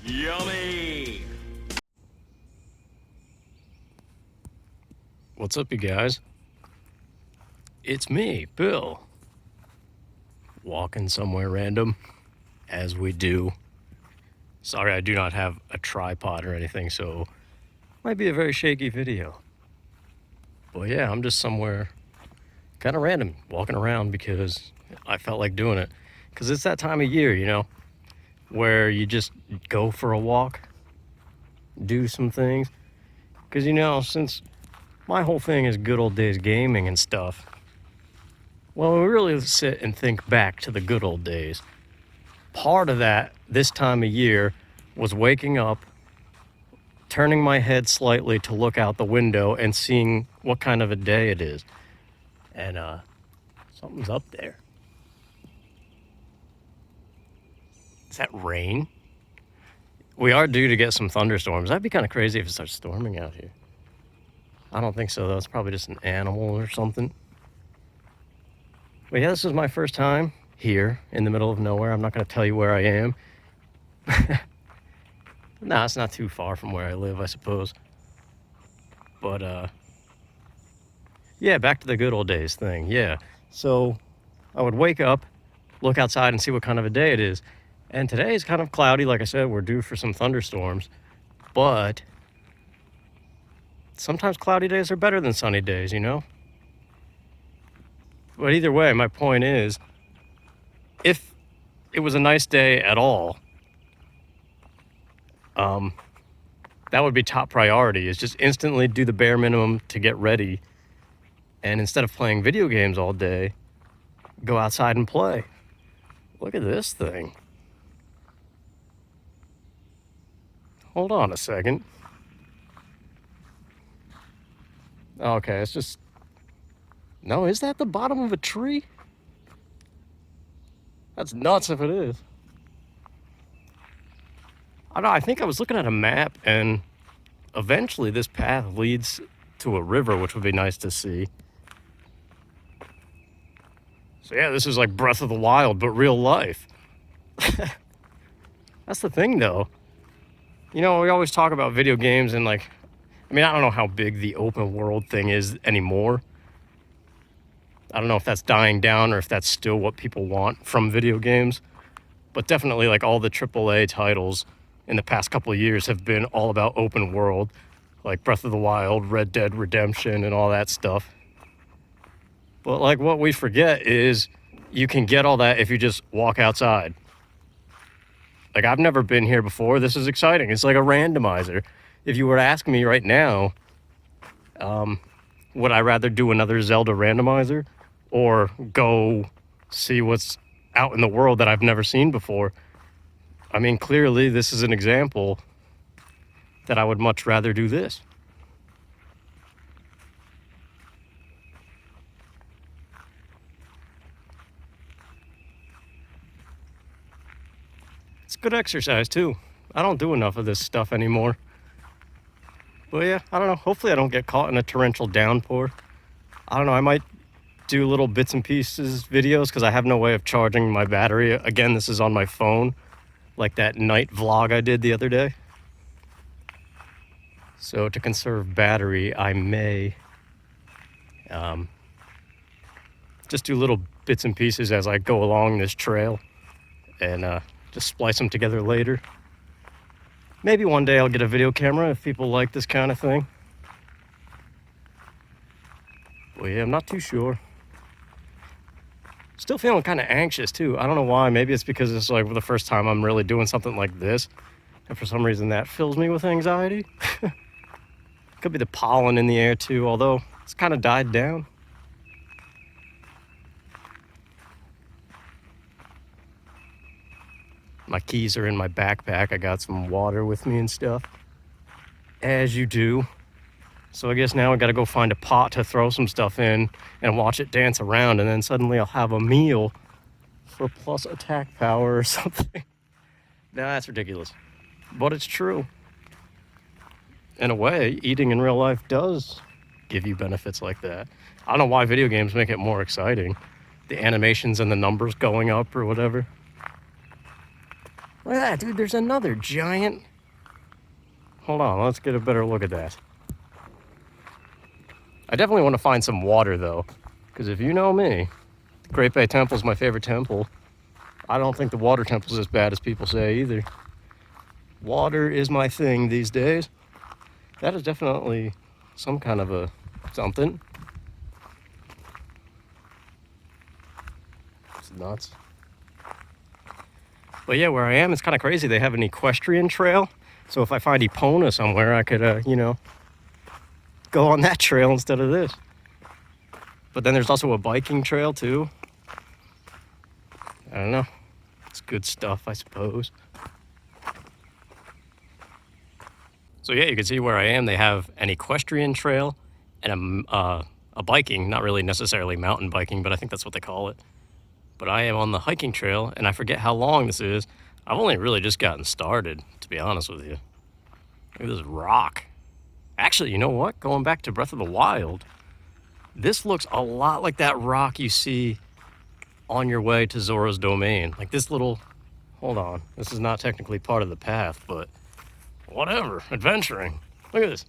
Yummy! What's up, you guys? It's me, Bill. Walking somewhere random, as we do. Sorry, I do not have a tripod or anything, so might be a very shaky video. But yeah, I'm just somewhere kind of random, walking around because I felt like doing it. Because it's that time of year, you know, where you just go for a walk, do some things. Because, you know, since my whole thing is good old days gaming and stuff, well, we really sit and think back to the good old days. Part of that this time of year was waking up, turning my head slightly to look out the window and seeing what kind of a day it is. And something's up there. Is that rain? We are due to get some thunderstorms. That'd be kind of crazy if it starts storming out here. I don't think so, though. It's probably just an animal or something. But yeah, this is my first time here in the middle of nowhere. I'm not going to tell you where I am. Nah, it's not too far from where I live, I suppose. But, yeah, back to the good old days thing. Yeah. So I would wake up, look outside, and see what kind of a day it is. And today is kind of cloudy. Like I said, we're due for some thunderstorms. But sometimes cloudy days are better than sunny days, you know? But either way, my point is, if it was a nice day at all, that would be top priority, is just instantly do the bare minimum to get ready. And instead of playing video games all day, go outside and play. Look at this thing. Hold on a second. Okay, it's just... No, is that the bottom of a tree? That's nuts if it is. I don't know, I think I was looking at a map, and eventually this path leads to a river, which would be nice to see. So yeah, this is like Breath of the Wild, but real life. That's the thing, though. You know, we always talk about video games and, like, I mean, I don't know how big the open world thing is anymore. I don't know if that's dying down or if that's still what people want from video games. But definitely, like, all the AAA titles in the past couple of years have been all about open world, like Breath of the Wild, Red Dead Redemption, and all that stuff. But, like, what we forget is you can get all that if you just walk outside. Like, I've never been here before. This is exciting. It's like a randomizer. If you were to ask me right now, would I rather do another Zelda randomizer or go see what's out in the world that I've never seen before? I mean, clearly this is an example that I would much rather do this. It's good exercise, too. I don't do enough of this stuff anymore. But yeah, I don't know. Hopefully I don't get caught in a torrential downpour. I don't know. I might do little bits and pieces videos because I have no way of charging my battery. Again, this is on my phone, like that night vlog I did the other day. So to conserve battery, I may just do little bits and pieces as I go along this trail and just splice them together later. Maybe one day I'll get a video camera if people like this kind of thing. Well, yeah, I'm not too sure. Still feeling kind of anxious, too. I don't know why. Maybe it's because it's like the first time I'm really doing something like this. And for some reason that fills me with anxiety. Could be the pollen in the air, too, although it's kind of died down. My keys are in my backpack. I got some water with me and stuff. As you do. So I guess now I gotta go find a pot to throw some stuff in and watch it dance around, and then suddenly I'll have a meal for plus attack power or something. Nah, that's ridiculous. But it's true. In a way, eating in real life does give you benefits like that. I don't know why video games make it more exciting. The animations and the numbers going up or whatever. Look at that, dude. There's another giant. Hold on, let's get a better look at that. I definitely want to find some water, though, because if you know me, the Great Bay Temple is my favorite temple. I don't think the water temple is as bad as people say either. Water is my thing these days. That is definitely some kind of a something. It's nuts. But yeah, where I am, it's kind of crazy. They have an equestrian trail. So if I find Epona somewhere, I could, go on that trail instead of this. But then there's also a biking trail too. I don't know. It's good stuff, I suppose. So yeah, you can see where I am. They have an equestrian trail and a biking, not really necessarily mountain biking, but I think that's what they call it. But I am on the hiking trail, and I forget how long this is. I've only really just gotten started, to be honest with you. Look at this rock. Actually, you know what? Going back to Breath of the Wild, this looks a lot like that rock you see on your way to Zora's Domain. Like this little, hold on, this is not technically part of the path, but whatever, adventuring. Look at this.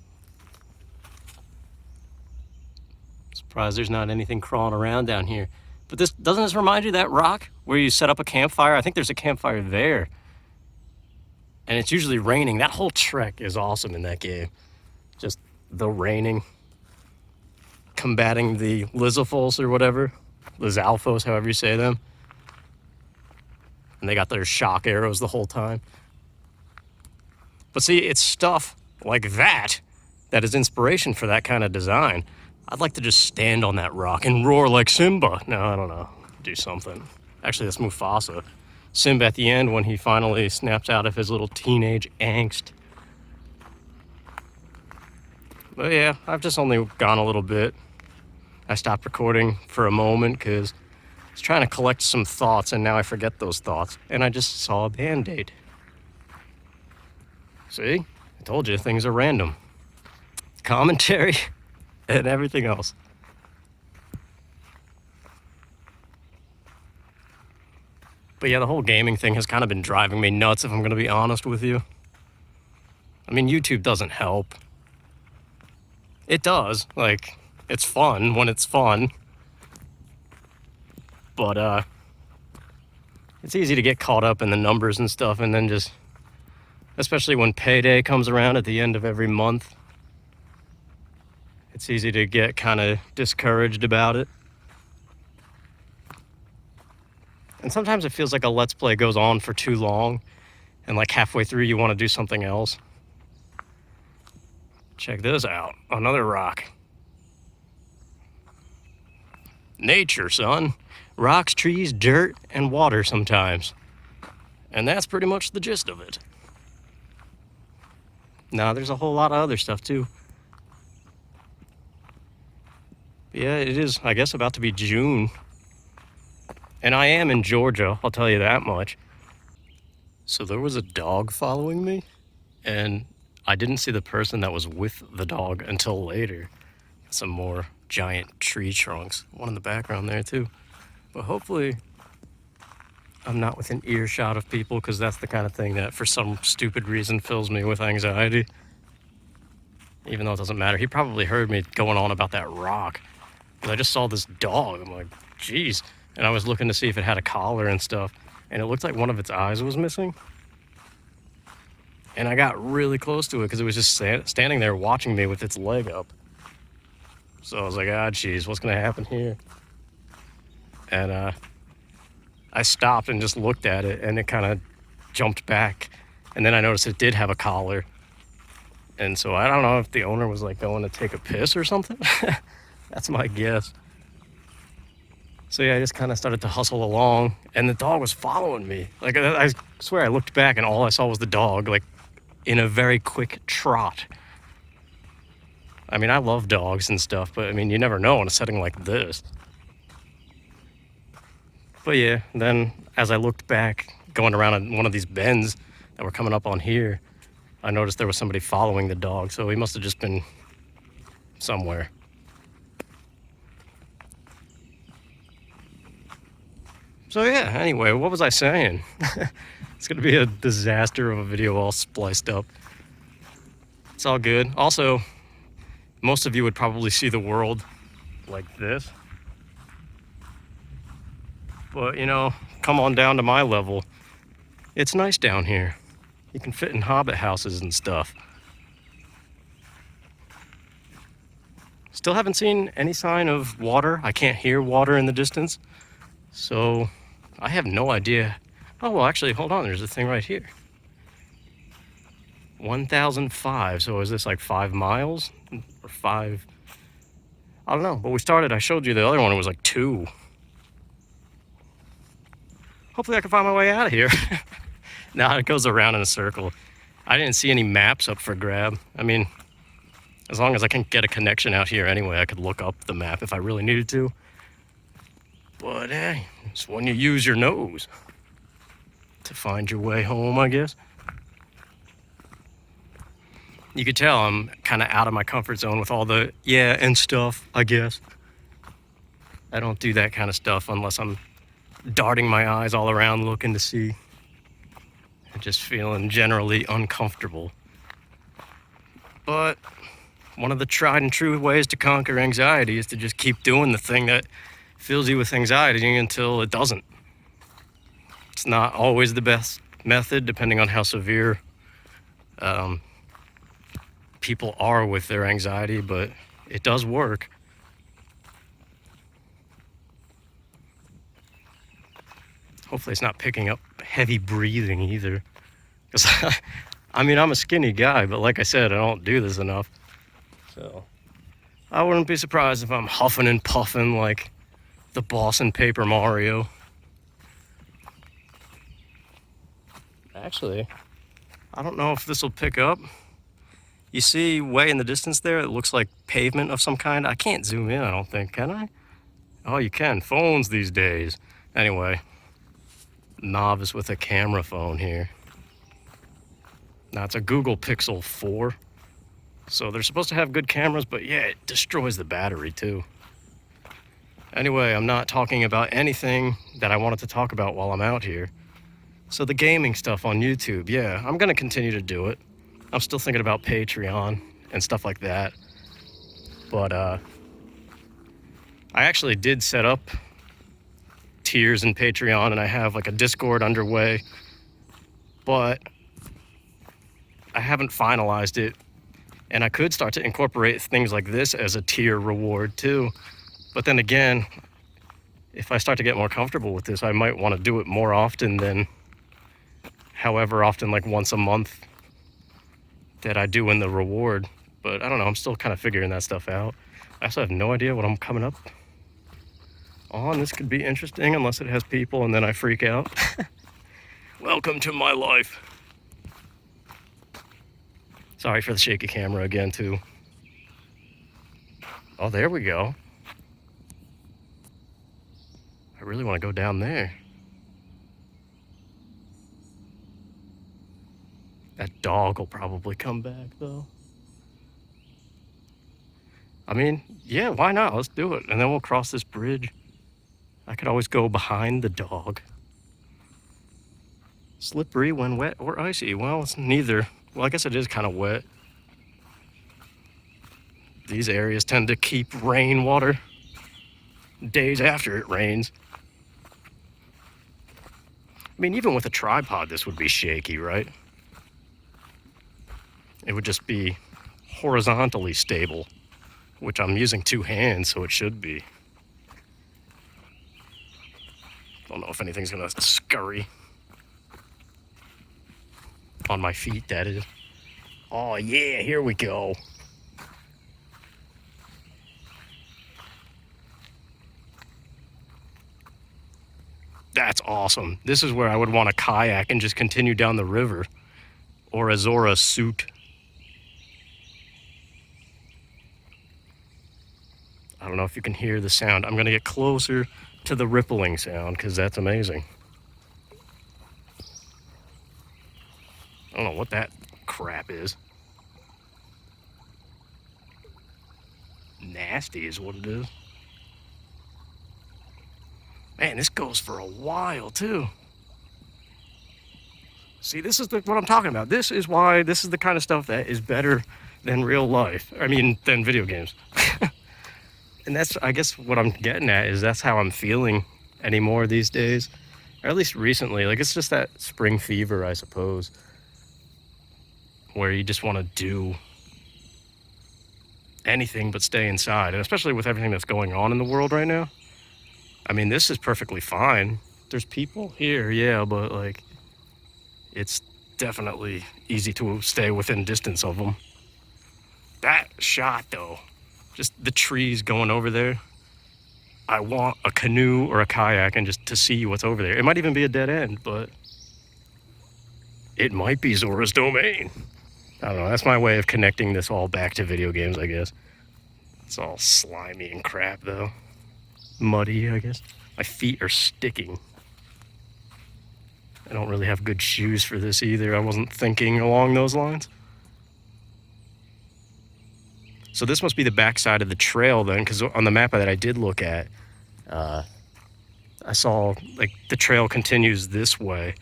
Surprised there's not anything crawling around down here. But doesn't this remind you of that rock where you set up a campfire? I think there's a campfire there. And it's usually raining. That whole trek is awesome in that game. Just the raining, combating the Lizalfos or whatever. Lizalfos, however you say them. And they got their shock arrows the whole time. But see, it's stuff like that that is inspiration for that kind of design. I'd like to just stand on that rock and roar like Simba. No, I don't know. Do something. Actually, that's Mufasa. Simba at the end when he finally snaps out of his little teenage angst. But yeah, I've just only gone a little bit. I stopped recording for a moment because I was trying to collect some thoughts, and now I forget those thoughts. And I just saw a Band-Aid. See? I told you, things are random. Commentary and everything else. But yeah, the whole gaming thing has kind of been driving me nuts, if I'm going to be honest with you. I mean, YouTube doesn't help. It does. Like, it's fun when it's fun. But, it's easy to get caught up in the numbers and stuff, and then just, especially when payday comes around at the end of every month, it's easy to get kind of discouraged about it. And sometimes it feels like a Let's Play goes on for too long, and like halfway through you want to do something else. Check this out. Another rock. Nature, son. Rocks, trees, dirt, and water sometimes. And that's pretty much the gist of it. Now, there's a whole lot of other stuff, too. Yeah, it is, I guess, about to be June. And I am in Georgia, I'll tell you that much. So there was a dog following me, and I didn't see the person that was with the dog until later. Some more giant tree trunks. One in the background there, too. But hopefully I'm not within earshot of people, because that's the kind of thing that, for some stupid reason, fills me with anxiety. Even though it doesn't matter. He probably heard me going on about that rock. I just saw this dog. I'm like, geez. And I was looking to see if it had a collar and stuff. And it looked like one of its eyes was missing. And I got really close to it because it was just standing there watching me with its leg up. So I was like, geez, what's going to happen here? And I stopped and just looked at it, and it kind of jumped back. And then I noticed it did have a collar. And so I don't know if the owner was like going to take a piss or something. That's my guess. So yeah, I just kind of started to hustle along, and the dog was following me. Like, I swear I looked back and all I saw was the dog, like, in a very quick trot. I mean, I love dogs and stuff, but I mean, you never know in a setting like this. But yeah, then as I looked back, going around one of these bends that were coming up on here, I noticed there was somebody following the dog, so he must have just been somewhere. So yeah, anyway, what was I saying? It's gonna be a disaster of a video all spliced up. It's all good. Also, most of you would probably see the world like this. But, you know, come on down to my level. It's nice down here. You can fit in hobbit houses and stuff. Still haven't seen any sign of water. I can't hear water in the distance. So I have no idea. Oh, well, actually, hold on. There's a thing right here. 1,005. So is this like 5 miles or 5? I don't know. But we started, I showed you the other one. It was like 2. Hopefully I can find my way out of here. Now it goes around in a circle. I didn't see any maps up for grab. I mean, as long as I can get a connection out here anyway, I could look up the map if I really needed to. But hey, it's when you use your nose to find your way home, I guess. You could tell I'm kind of out of my comfort zone with all the yeah and stuff, I guess. I don't do that kind of stuff unless I'm darting my eyes all around looking to see. And just feeling generally uncomfortable. But one of the tried and true ways to conquer anxiety is to just keep doing the thing that fills you with anxiety until it doesn't. It's not always the best method, depending on how severe people are with their anxiety, but it does work. Hopefully it's not picking up heavy breathing either. Because, I mean, I'm a skinny guy, but like I said, I don't do this enough. So I wouldn't be surprised if I'm huffing and puffing like the boss in Paper Mario. Actually, I don't know if this will pick up. You see way in the distance there, it looks like pavement of some kind. I can't zoom in, I don't think, can I? Oh, you can. Phones these days. Anyway, novice with a camera phone here. Now it's a Google Pixel 4. So they're supposed to have good cameras, but yeah, it destroys the battery too. Anyway, I'm not talking about anything that I wanted to talk about while I'm out here. So the gaming stuff on YouTube, yeah, I'm gonna continue to do it. I'm still thinking about Patreon and stuff like that. But I actually did set up tiers in Patreon, and I have like a Discord underway, but I haven't finalized it. And I could start to incorporate things like this as a tier reward too. But then again, if I start to get more comfortable with this, I might want to do it more often than however often, like once a month, that I do in the reward. But I don't know, I'm still kind of figuring that stuff out. I also have no idea what I'm coming up on. This could be interesting unless it has people and then I freak out. Welcome to my life. Sorry for the shaky camera again too. Oh, there we go. I really want to go down there. That dog will probably come back though. I mean, yeah, why not? Let's do it. And then we'll cross this bridge. I could always go behind the dog. Slippery when wet or icy? Well, it's neither. Well, I guess it is kind of wet. These areas tend to keep rainwater days after it rains. I mean, even with a tripod, this would be shaky, right? It would just be horizontally stable, which I'm using 2 hands, so it should be. Don't know if anything's gonna scurry. On my feet, that is. Oh yeah, here we go. That's awesome. This is where I would want a kayak and just continue down the river. Or a Zora suit. I don't know if you can hear the sound. I'm gonna get closer to the rippling sound because that's amazing. I don't know what that crap is. Nasty is what it is. Man, this goes for a while too. See, this is what I'm talking about. This is why this is the kind of stuff that is better than real life. I mean, than video games. And that's, I guess, what I'm getting at is that's how I'm feeling anymore these days. Or at least recently. Like, it's just that spring fever, I suppose, where you just want to do anything but stay inside. And especially with everything that's going on in the world right now. I mean, this is perfectly fine. There's people here, yeah, but, like, it's definitely easy to stay within distance of them. That shot, though, just the trees going over there. I want a canoe or a kayak and just to see what's over there. It might even be a dead end, but it might be Zora's domain. I don't know. That's my way of connecting this all back to video games, I guess. It's all slimy and crap, though. Muddy, I guess. My feet are sticking. I don't really have good shoes for this either. I wasn't thinking along those lines. So this must be the backside of the trail then, because on the map that I did look at, I saw like the trail continues this way,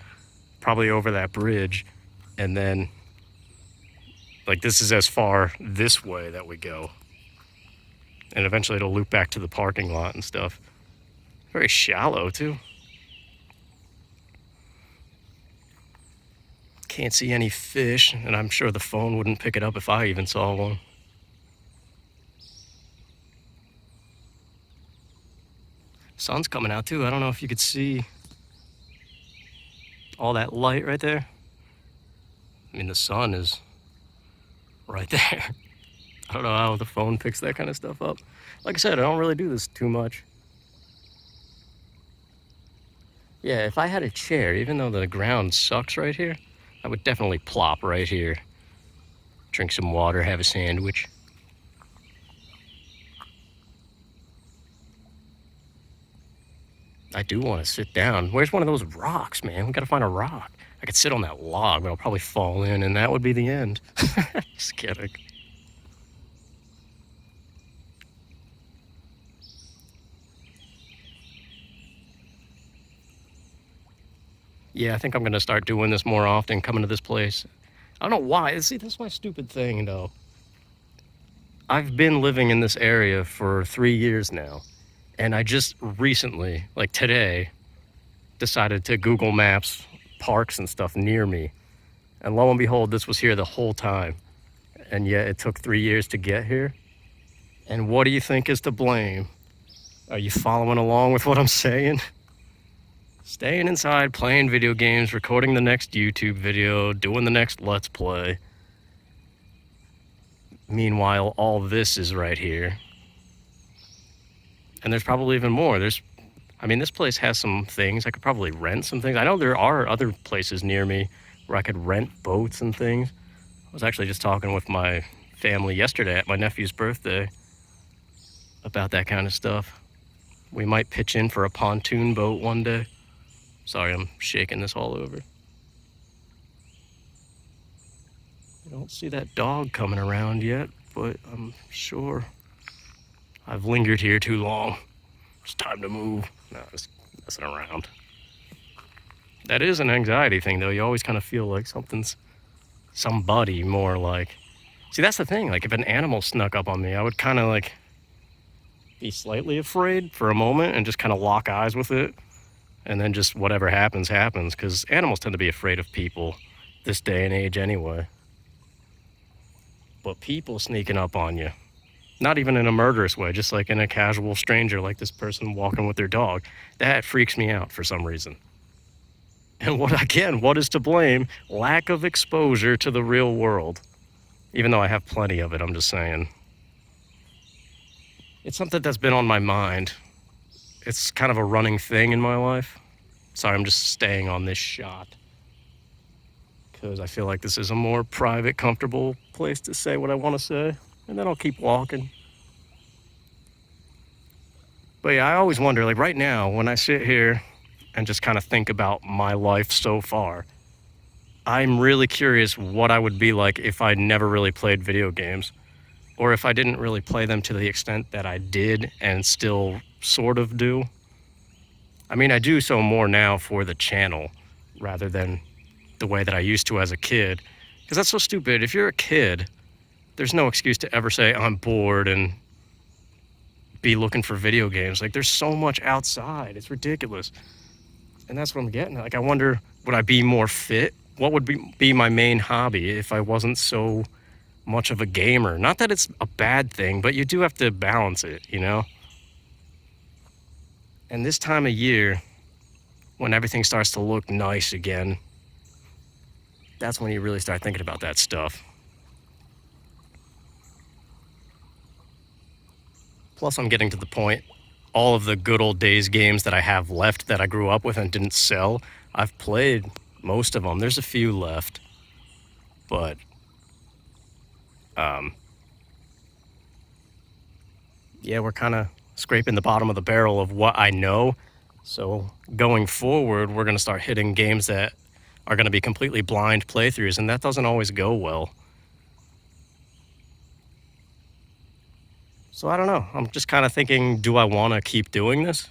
probably over that bridge, and then like this is as far this way that we go. And eventually it'll loop back to the parking lot and stuff. Very shallow too. Can't see any fish, and I'm sure the phone wouldn't pick it up if I even saw one. Sun's coming out too. I don't know if you could see all that light right there. I mean, the sun is right there. I don't know how the phone picks that kind of stuff up. Like I said, I don't really do this too much. Yeah, if I had a chair, even though the ground sucks right here, I would definitely plop right here. Drink some water, have a sandwich. I do want to sit down. Where's one of those rocks, man? We gotta find a rock. I could sit on that log, but I'll probably fall in, and that would be the end. Just kidding. Yeah, I think I'm gonna start doing this more often, coming to this place. I don't know why. See, that's my stupid thing, though. I've been living in this area for 3 years now. And I just recently, like today, decided to Google Maps parks and stuff near me. And lo and behold, this was here the whole time. And yet it took 3 years to get here. And what do you think is to blame? Are you following along with what I'm saying? Staying inside, playing video games, recording the next YouTube video, doing the next Let's Play. Meanwhile, all this is right here. And there's probably even more. I mean, this place has some things. I could probably rent some things. I know there are other places near me where I could rent boats and things. I was actually just talking with my family yesterday at my nephew's birthday about that kind of stuff. We might pitch in for a pontoon boat one day. Sorry, I'm shaking this all over. I don't see that dog coming around yet, but I'm sure I've lingered here too long. It's time to move. No, just messing around. That is an anxiety thing, though. You always kind of feel like somebody more like. See, that's the thing. Like, if an animal snuck up on me, I would kind of like be slightly afraid for a moment and just kind of lock eyes with it. And then just whatever happens, happens. Because animals tend to be afraid of people this day and age anyway. But people sneaking up on you, not even in a murderous way, just like in a casual stranger, like this person walking with their dog, that freaks me out for some reason. And what is to blame? Lack of exposure to the real world. Even though I have plenty of it, I'm just saying. It's something that's been on my mind. It's kind of a running thing in my life. Sorry, I'm just staying on this shot, because I feel like this is a more private, comfortable place to say what I want to say. And then I'll keep walking. But yeah, I always wonder, like right now, when I sit here and just kind of think about my life so far, I'm really curious what I would be like if I never really played video games, or if I didn't really play them to the extent that I did and still sort of do. I mean, I do so more now for the channel rather than the way that I used to as a kid. Because that's so stupid. If you're a kid, there's no excuse to ever say, I'm bored and be looking for video games. Like, there's so much outside. It's ridiculous. And that's what I'm getting at. Like, I wonder, would I be more fit? What would be my main hobby if I wasn't so much of a gamer? Not that it's a bad thing, but you do have to balance it, you know? And this time of year, when everything starts to look nice again, that's when you really start thinking about that stuff. Plus, I'm getting to the point, all of the good old days games that I have left that I grew up with and didn't sell, I've played most of them. There's a few left, but yeah, we're kind of scraping the bottom of the barrel of what I know. So going forward, we're going to start hitting games that are going to be completely blind playthroughs, and that doesn't always go well. So I don't know. I'm just kind of thinking, do I want to keep doing this?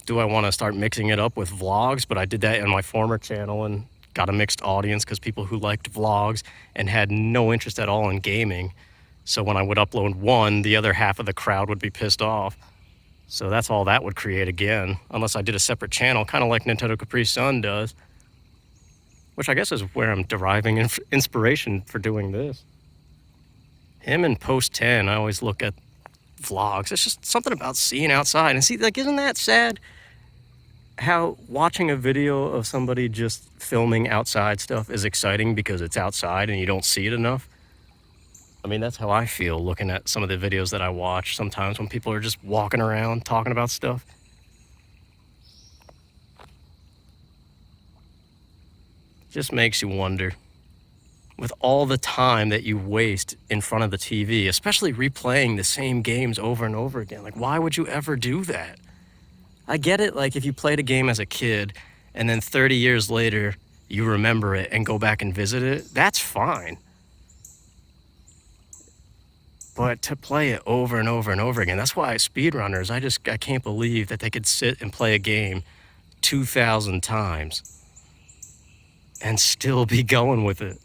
Do I want to start mixing it up with vlogs? But I did that in my former channel and got a mixed audience because people who liked vlogs and had no interest at all in gaming. So when I would upload one, the other half of the crowd would be pissed off. So that's all that would create again, unless I did a separate channel, kind of like Nintendo Capri Sun does, which I guess is where I'm deriving inspiration for doing this. Him and Post 10, I always look at vlogs. It's just something about seeing outside. And see, like, isn't that sad? How watching a video of somebody just filming outside stuff is exciting because it's outside and you don't see it enough. I mean, that's how I feel looking at some of the videos that I watch sometimes when people are just walking around talking about stuff. Just makes you wonder. With all the time that you waste in front of the TV, especially replaying the same games over and over again, like, why would you ever do that? I get it, like, if you played a game as a kid and then 30 years later you remember it and go back and visit it, that's fine. But to play it over and over and over again, that's why speedrunners, I can't believe that they could sit and play a game 2,000 times and still be going with it.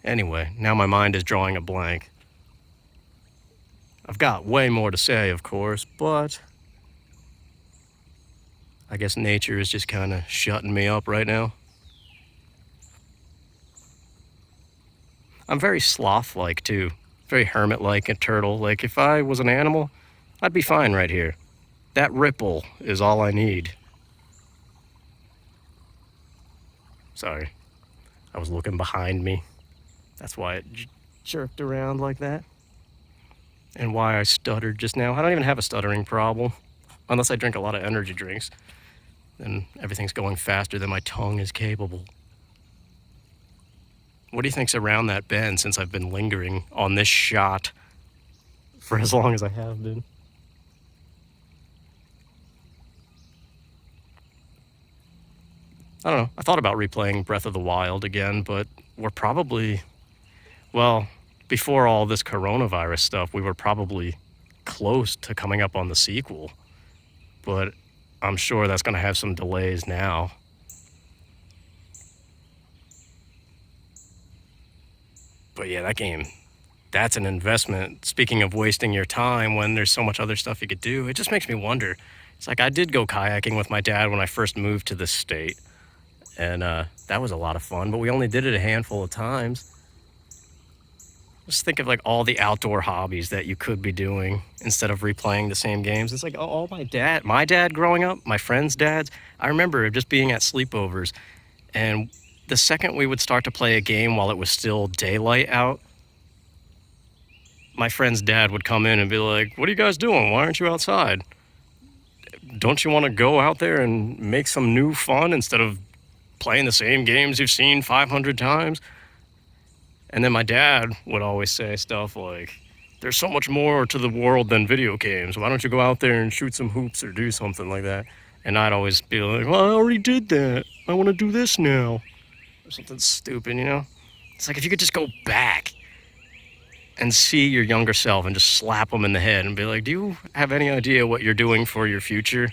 Anyway, now my mind is drawing a blank. I've got way more to say, of course, but I guess nature is just kind of shutting me up right now. I'm very sloth-like, too. Very hermit-like and turtle. Like, if I was an animal, I'd be fine right here. That ripple is all I need. Sorry. I was looking behind me. That's why it jerked around like that. And why I stuttered just now. I don't even have a stuttering problem. Unless I drink a lot of energy drinks. Then everything's going faster than my tongue is capable. What do you think's around that bend since I've been lingering on this shot for as long as I have been? I don't know. I thought about replaying Breath of the Wild again, but we're probably, well, before all this coronavirus stuff, we were probably close to coming up on the sequel. But I'm sure that's going to have some delays now. But yeah, that game, that's an investment. Speaking of wasting your time when there's so much other stuff you could do, it just makes me wonder. It's like I did go kayaking with my dad when I first moved to this state. And that was a lot of fun, but we only did it a handful of times. Just think of like all the outdoor hobbies that you could be doing instead of replaying the same games. It's like all my dad growing up, my friends' dads, I remember just being at sleepovers, and the second we would start to play a game while it was still daylight out, my friend's dad would come in and be like, "What are you guys doing? Why aren't you outside? Don't you want to go out there and make some new fun instead of playing the same games you've seen 500 times?" And then my dad would always say stuff like, "There's so much more to the world than video games. Why don't you go out there and shoot some hoops or do something like that?" And I'd always be like, "Well, I already did that. I want to do this now." Or something stupid, you know? It's like if you could just go back. and see your younger self and just slap them in the head and be like, do you have any idea what you're doing for your future?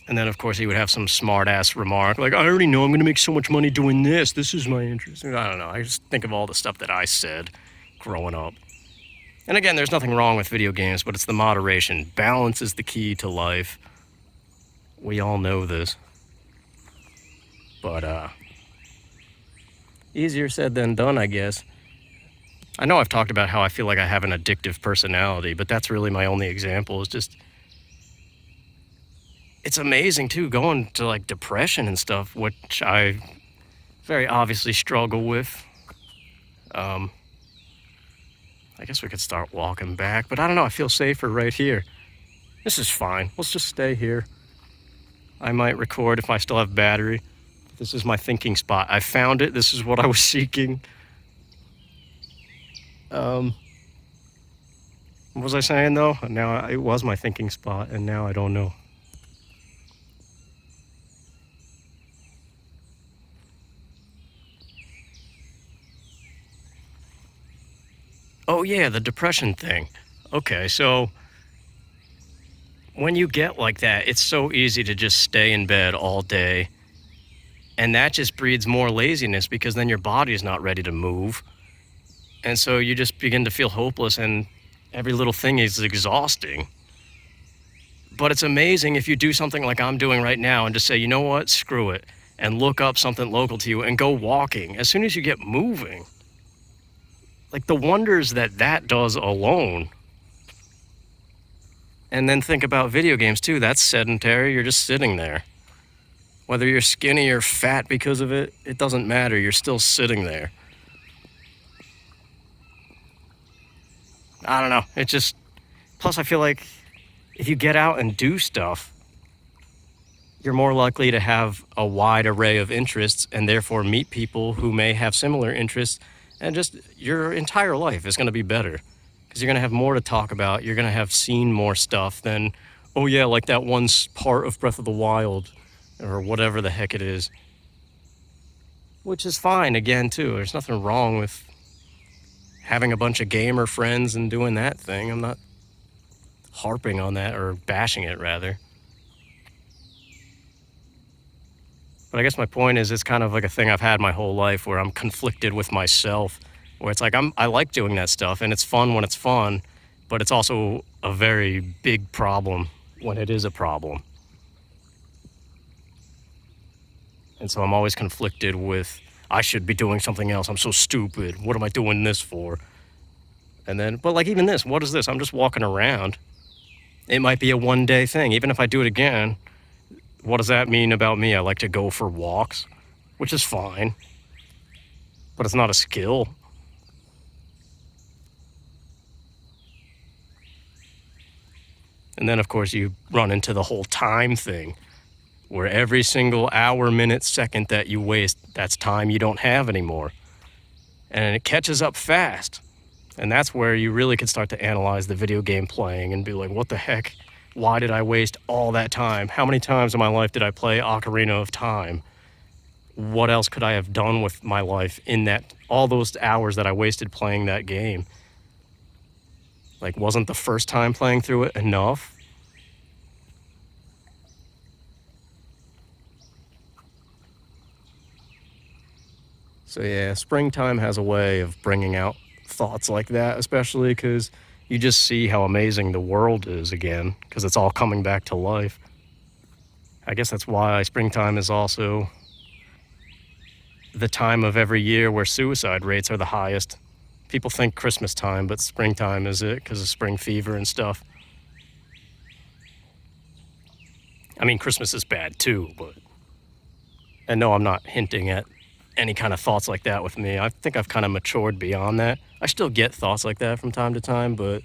And then, of course, he would have some smart-ass remark like, I already know I'm going to make so much money doing this. This is my interest. I don't know. I just think of all the stuff that I said growing up. And again, there's nothing wrong with video games, but it's the moderation. Balance is the key to life. We all know this. But, easier said than done, I guess. I know I've talked about how I feel like I have an addictive personality, but that's really my only example. It's just, it's amazing too, going to like depression and stuff, which I very obviously struggle with. I guess we could start walking back, but I don't know, I feel safer right here. This is fine. Let's just stay here. I might record if I still have battery. This is my thinking spot. I found it. This is what I was seeking. What was I saying though? Now it was my thinking spot, and now I don't know. Oh yeah, the depression thing. Okay, so when you get like that, it's so easy to just stay in bed all day. And that just breeds more laziness because then your body is not ready to move. And so you just begin to feel hopeless, and every little thing is exhausting. But it's amazing if you do something like I'm doing right now and just say, you know what, screw it, and look up something local to you and go walking. As soon as you get moving, like the wonders that that does alone. And then think about video games too. That's sedentary. You're just sitting there. Whether you're skinny or fat because of it, it doesn't matter. You're still sitting there. I don't know. It just, plus I feel like if you get out and do stuff, you're more likely to have a wide array of interests and therefore meet people who may have similar interests, and just your entire life is going to be better because you're going to have more to talk about. You're going to have seen more stuff than, oh yeah, like that one part of Breath of the Wild or whatever the heck it is, which is fine again too. There's nothing wrong with having a bunch of gamer friends and doing that thing. I'm not harping on that, or bashing it rather. But I guess my point is, it's kind of like a thing I've had my whole life where I'm conflicted with myself, where it's like I like doing that stuff and it's fun when it's fun, but it's also a very big problem when it is a problem. And so I'm always conflicted with, I should be doing something else. I'm so stupid. What am I doing this for? And then, but like even this, what is this? I'm just walking around. It might be a one-day thing. Even if I do it again, what does that mean about me? I like to go for walks, which is fine, but it's not a skill. And then, of course, you run into the whole time thing, where every single hour, minute, second that you waste, that's time you don't have anymore. And it catches up fast. And that's where you really could start to analyze the video game playing and be like, what the heck? Why did I waste all that time? How many times in my life did I play Ocarina of Time? What else could I have done with my life in that, all those hours that I wasted playing that game? Like, wasn't the first time playing through it enough? So yeah, springtime has a way of bringing out thoughts like that, especially because you just see how amazing the world is again, because it's all coming back to life. I guess that's why springtime is also the time of every year where suicide rates are the highest. People think Christmas time, but springtime is it because of spring fever and stuff. I mean, Christmas is bad too, but... And no, I'm not hinting at any kind of thoughts like that with me. I think I've kind of matured beyond that. I still get thoughts like that from time to time, but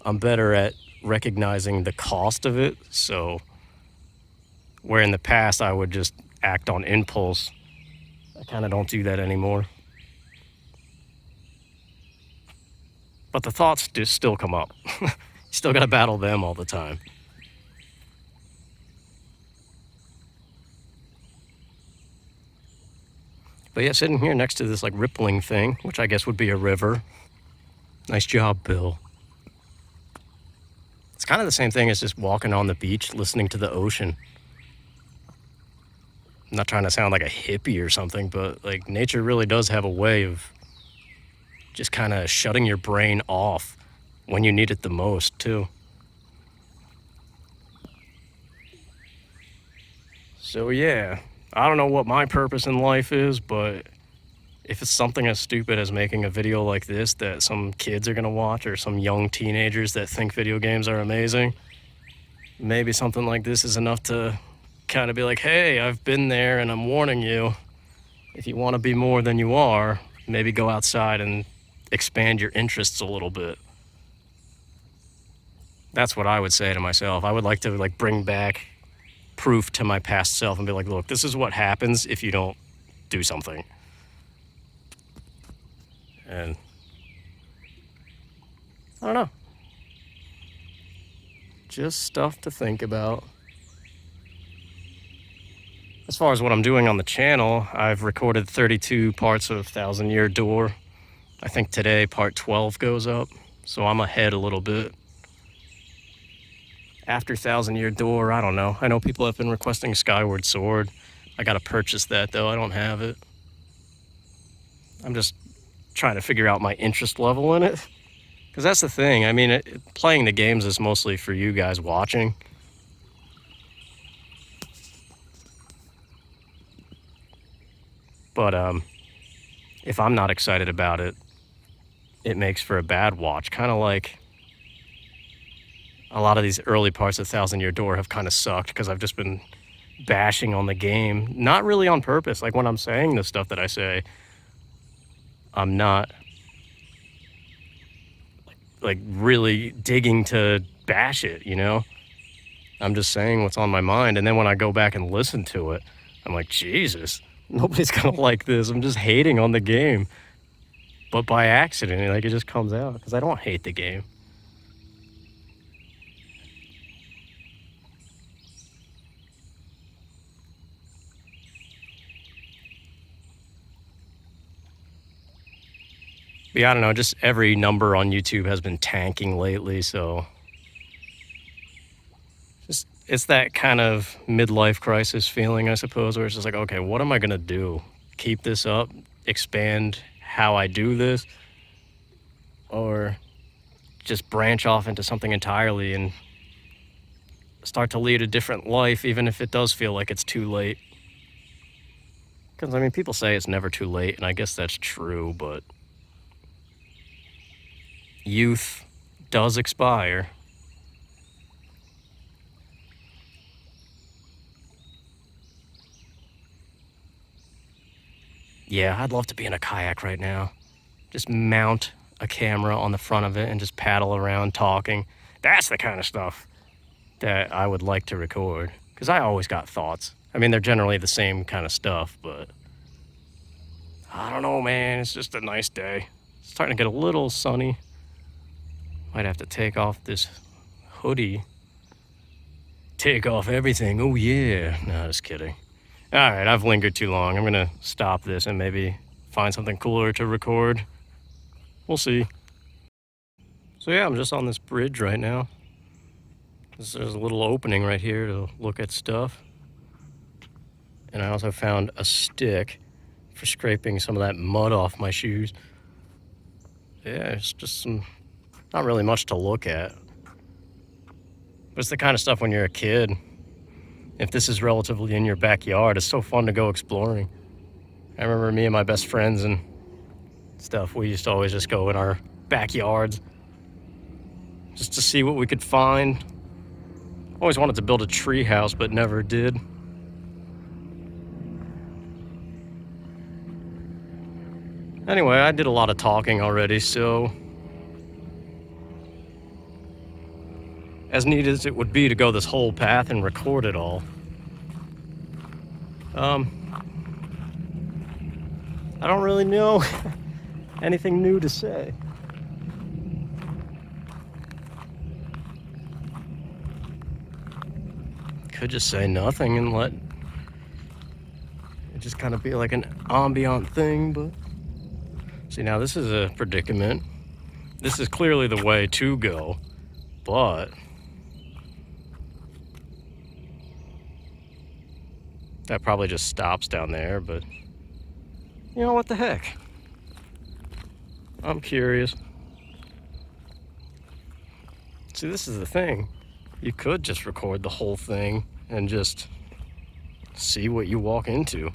I'm better at recognizing the cost of it. So where in the past I would just act on impulse, I kind of don't do that anymore. But the thoughts just still come up. You still got to battle them all the time. But yeah, sitting here next to this like rippling thing, which I guess would be a river. Nice job, Bill. It's kind of the same thing as just walking on the beach, listening to the ocean. I'm not trying to sound like a hippie or something, but like nature really does have a way of just kind of shutting your brain off when you need it the most, too. So yeah, I don't know what my purpose in life is, but if it's something as stupid as making a video like this that some kids are gonna watch, or some young teenagers that think video games are amazing, maybe something like this is enough to kind of be like, hey, I've been there and I'm warning you. If you want to be more than you are, maybe go outside and expand your interests a little bit. That's what I would say to myself. I would like to like bring back proof to my past self and be like, look, this is what happens if you don't do something. And I don't know. Just stuff to think about. As far as what I'm doing on the channel, I've recorded 32 parts of Thousand Year Door. I think today part 12 goes up, so I'm ahead a little bit. After Thousand Year Door, I don't know. I know people have been requesting Skyward Sword. I gotta purchase that though, I don't have it. I'm just trying to figure out my interest level in it. Because that's the thing, I mean, playing the games is mostly for you guys watching. But if I'm not excited about it, it makes for a bad watch. Kind of like a lot of these early parts of Thousand Year Door have kind of sucked because I've just been bashing on the game. Not really on purpose. Like when I'm saying the stuff that I say, I'm not like really digging to bash it, you know? I'm just saying what's on my mind. And then when I go back and listen to it, I'm like, Jesus, nobody's gonna like this. I'm just hating on the game. But by accident, like it just comes out because I don't hate the game. But yeah, I don't know, just every number on YouTube has been tanking lately, so just it's that kind of midlife crisis feeling, I suppose, where it's just like, okay, what am I gonna do? Keep this up, expand how I do this, or just branch off into something entirely and start to lead a different life, even if it does feel like it's too late. Because, I mean, people say it's never too late, and I guess that's true, but youth does expire. Yeah, I'd love to be in a kayak right now. Just mount a camera on the front of it and just paddle around talking. That's the kind of stuff that I would like to record. Because I always got thoughts. I mean, they're generally the same kind of stuff, but I don't know, man. It's just a nice day. It's starting to get a little sunny. Might have to take off this hoodie. Take off everything. Oh, yeah. No, just kidding. All right, I've lingered too long. I'm going to stop this and maybe find something cooler to record. We'll see. So yeah, I'm just on this bridge right now. There's a little opening right here to look at stuff. And I also found a stick for scraping some of that mud off my shoes. Yeah, it's just some, not really much to look at. But it's the kind of stuff when you're a kid. If this is relatively in your backyard, it's so fun to go exploring. I remember me and my best friends and stuff, we used to always just go in our backyards just to see what we could find. Always wanted to build a tree house, but never did. Anyway, I did a lot of talking already, so as neat as it would be to go this whole path and record it all, I don't really know anything new to say. Could just say nothing and let it just kind of be like an ambient thing, but see, now this is a predicament. This is clearly the way to go, but that probably just stops down there, but you know, what the heck? I'm curious. See, this is the thing. You could just record the whole thing and just see what you walk into.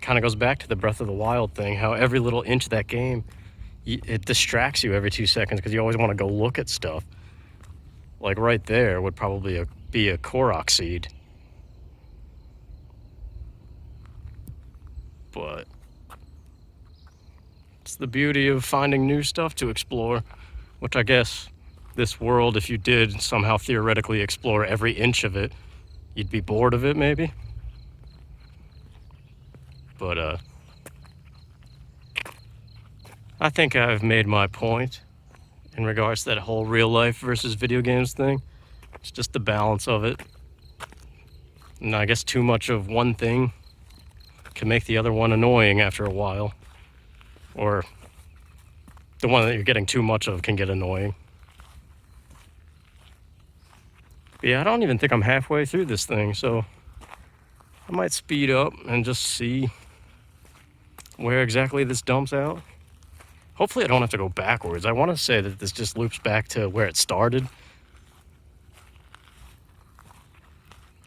Kind of goes back to the Breath of the Wild thing, how every little inch of that game, it distracts you every 2 seconds because you always want to go look at stuff. Like right there would probably be a Korok seed. But it's the beauty of finding new stuff to explore, which I guess this world, if you did somehow theoretically explore every inch of it, you'd be bored of it maybe. But I think I've made my point in regards to that whole real life versus video games thing. It's just the balance of it. And I guess too much of one thing can make the other one annoying after a while. Or the one that you're getting too much of can get annoying. But yeah, I don't even think I'm halfway through this thing, so I might speed up and just see where exactly this dumps out. Hopefully I don't have to go backwards. I want to say that this just loops back to where it started.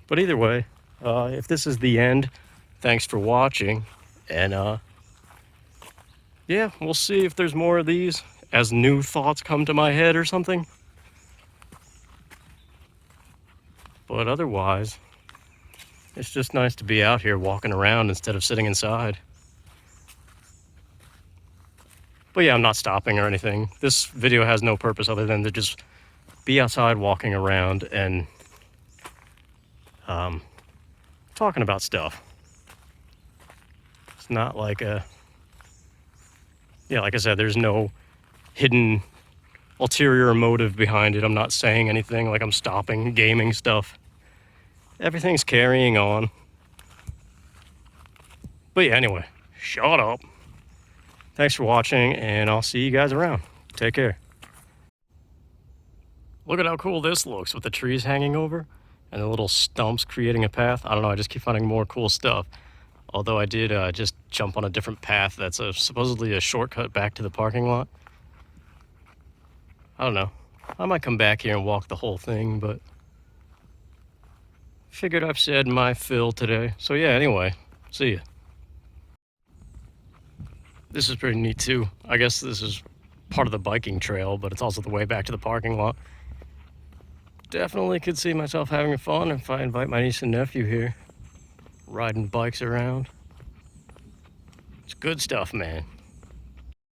But either way, if this is the end, thanks for watching. And yeah, we'll see if there's more of these as new thoughts come to my head or something. But otherwise, it's just nice to be out here walking around instead of sitting inside. But yeah, I'm not stopping or anything. This video has no purpose other than to just be outside walking around and talking about stuff. It's not like like I said, there's no hidden ulterior motive behind it. I'm not saying anything like I'm stopping gaming stuff. Everything's carrying on. But yeah, anyway, shut up. Thanks for watching, and I'll see you guys around. Take care. Look at how cool this looks with the trees hanging over and the little stumps creating a path. I don't know, I just keep finding more cool stuff. Although I did just jump on a different path that's supposedly a shortcut back to the parking lot. I don't know. I might come back here and walk the whole thing, but figured I've said my fill today. So yeah, anyway, see ya. This is pretty neat too. I guess this is part of the biking trail, but it's also the way back to the parking lot. Definitely could see myself having fun if I invite my niece and nephew here. Riding bikes around. It's good stuff, man.